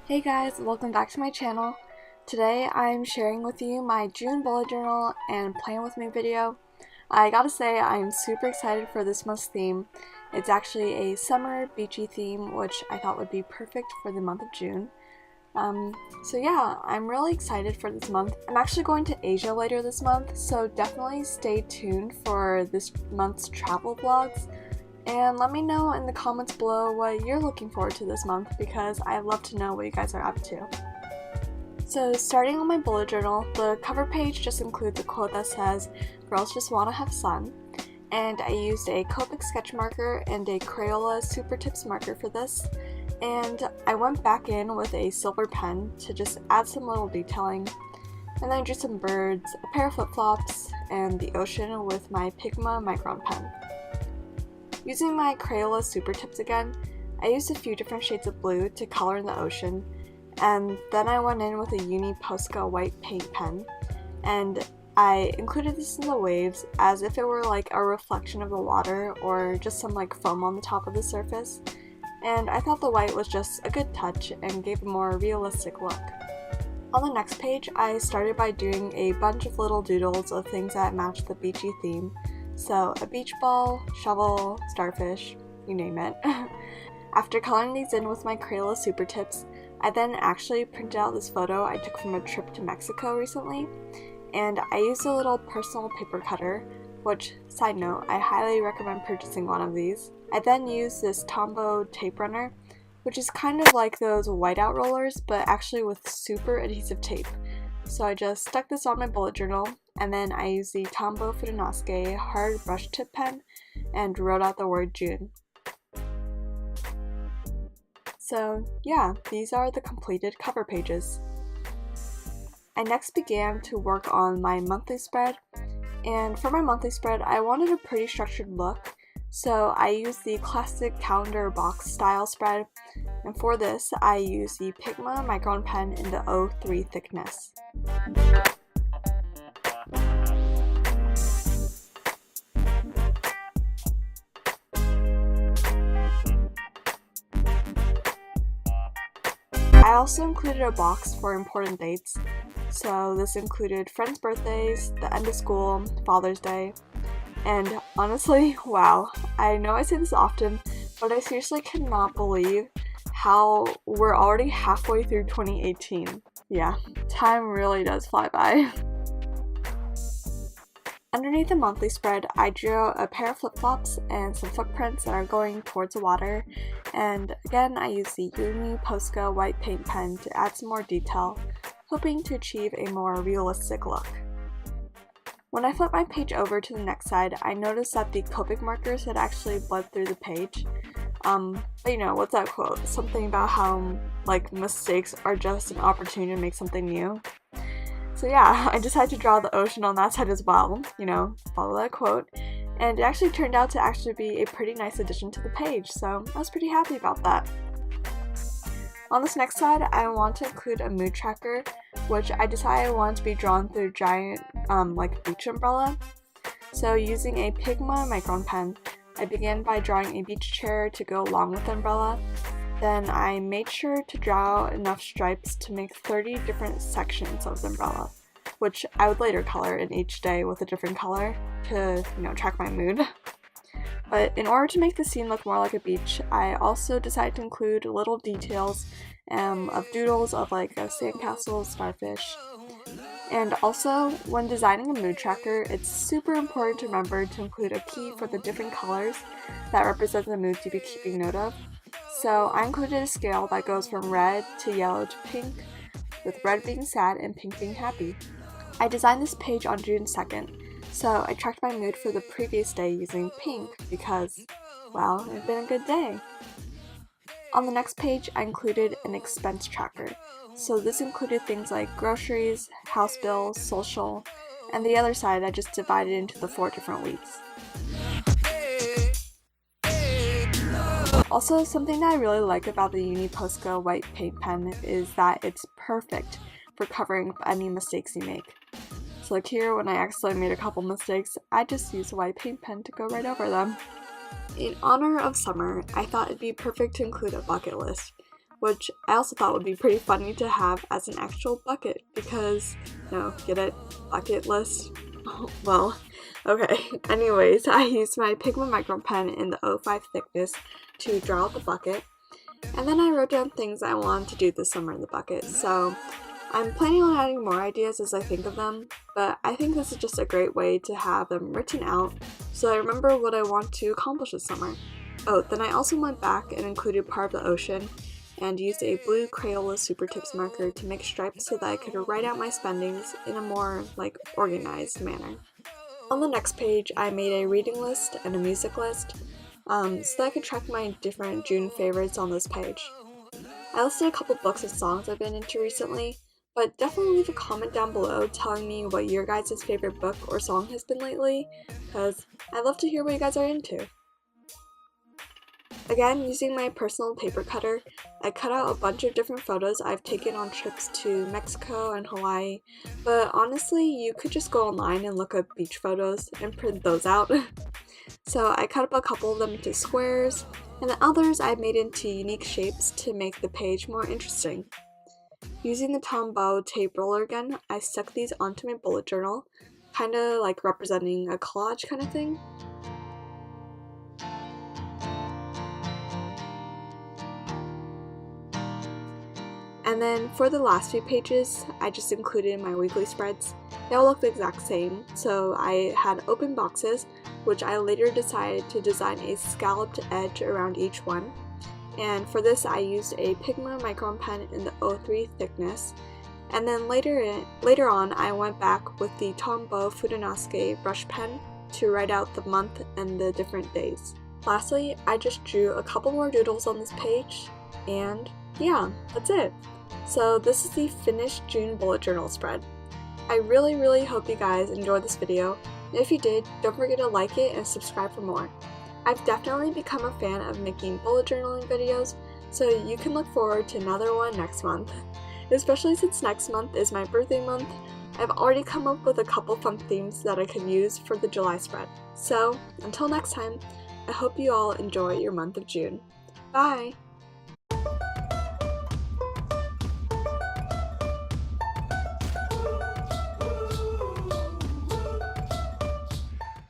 Hey guys, welcome back to my channel. Today I'm sharing with you my June bullet journal and plan with me video. I gotta say I'm super excited for this month's theme. It's actually a summer beachy theme, which I thought would be perfect for the month of June. So yeah, I'm really excited for this month. I'm actually going to Asia later this month, so definitely stay tuned for this month's travel vlogs. And let me know in the comments below what you're looking forward to this month, because I'd love to know what you guys are up to. So starting on my bullet journal, the cover page just includes a quote that says, "Girls just want to have fun." And I used a Copic sketch marker and a Crayola Super Tips marker for this. And I went back in with a silver pen to just add some little detailing. And then I drew some birds, a pair of flip-flops, and the ocean with my Pigma Micron pen. Using my Crayola Super Tips again, I used a few different shades of blue to color in the ocean, and then I went in with a Uni Posca white paint pen, and I included this in the waves as if it were like a reflection of the water or just some like foam on the top of the surface, and I thought the white was just a good touch and gave a more realistic look. On the next page, I started by doing a bunch of little doodles of things that matched the beachy theme. So a beach ball, shovel, starfish, you name it. After coloring these in with my Crayola Super Tips, I then actually printed out this photo I took from a trip to Mexico recently, and I used a little personal paper cutter, which, side note, I highly recommend purchasing one of these. I then used this Tombow tape runner, which is kind of like those whiteout rollers, but actually with super adhesive tape. So I just stuck this on my bullet journal, and then I used the Tombow Futonosuke hard brush tip pen and wrote out the word June. So yeah, these are the completed cover pages. I next began to work on my monthly spread, and for my monthly spread I wanted a pretty structured look, so I used the classic calendar box style spread, and for this I used the Pigma Micron pen in the 03 thickness. I also included a box for important dates, so this included friends' birthdays, the end of school, Father's Day, and honestly, wow, I know I say this often, but I seriously cannot believe how we're already halfway through 2018. Yeah, time really does fly by. Underneath the monthly spread, I drew a pair of flip-flops and some footprints that are going towards the water, and again I used the Uni Posca white paint pen to add some more detail, hoping to achieve a more realistic look. When I flipped my page over to the next side, I noticed that the Copic markers had actually bled through the page. But you know, what's that quote? Something about how, like, mistakes are just an opportunity to make something new. So yeah, I decided to draw the ocean on that side as well, you know, follow that quote, and it actually turned out to actually be a pretty nice addition to the page, so I was pretty happy about that. On this next side, I want to include a mood tracker, which I decided I wanted to be drawn through a giant, like beach umbrella. So using a Pigma Micron pen, I began by drawing a beach chair to go along with the umbrella. Then I made sure to draw enough stripes to make 30 different sections of the umbrella, which I would later color in each day with a different color to, you know, track my mood. But in order to make the scene look more like a beach, I also decided to include little details of doodles of like a sandcastle, starfish. And also, when designing a mood tracker, it's super important to remember to include a key for the different colors that represent the moods you'd be keeping note of. So I included a scale that goes from red to yellow to pink, with red being sad and pink being happy. I designed this page on June 2nd, so I tracked my mood for the previous day using pink because, well, it had been a good day. On the next page, I included an expense tracker. So this included things like groceries, house bills, social, and the other side I just divided into the 4 different weeks. Also, something that I really like about the Uni Posca white paint pen is that it's perfect for covering up any mistakes you make. So like here, when I accidentally made a couple mistakes, I just used a white paint pen to go right over them. In honor of summer, I thought it'd be perfect to include a bucket list, which I also thought would be pretty funny to have as an actual bucket because, get it? Bucket list? Well, okay. Anyways, I used my Pigma micro pen in the 05 thickness to draw out the bucket, and then I wrote down things I wanted to do this summer in the bucket. So I'm planning on adding more ideas as I think of them, but I think this is just a great way to have them written out so I remember what I want to accomplish this summer. Oh, then I also went back and included part of the ocean and used a blue Crayola Super Tips marker to make stripes so that I could write out my spendings in a more, organized manner. On the next page, I made a reading list and a music list so that I could track my different June favorites on this page. I listed a couple books and songs I've been into recently, but definitely leave a comment down below telling me what your guys' favorite book or song has been lately, because I'd love to hear what you guys are into. Again, using my personal paper cutter, I cut out a bunch of different photos I've taken on trips to Mexico and Hawaii, but honestly, you could just go online and look up beach photos and print those out. So I cut up a couple of them into squares, and the others I made into unique shapes to make the page more interesting. Using the Tombow tape roller again, I stuck these onto my bullet journal, kinda like representing a collage kind of thing. And then for the last few pages, I just included my weekly spreads. They all look the exact same, so I had open boxes, which I later decided to design a scalloped edge around each one. And for this, I used a Pigma micron pen in the 03 thickness. And then later on, I went back with the Tombow Fudenosuke brush pen to write out the month and the different days. Lastly, I just drew a couple more doodles on this page, and yeah, that's it. So this is the finished June bullet journal spread. I really hope you guys enjoyed this video, and if you did, don't forget to like it and subscribe for more. I've definitely become a fan of making bullet journaling videos, so you can look forward to another one next month. Especially since next month is my birthday month, I've already come up with a couple fun themes that I could use for the July spread. So, until next time, I hope you all enjoy your month of June. Bye!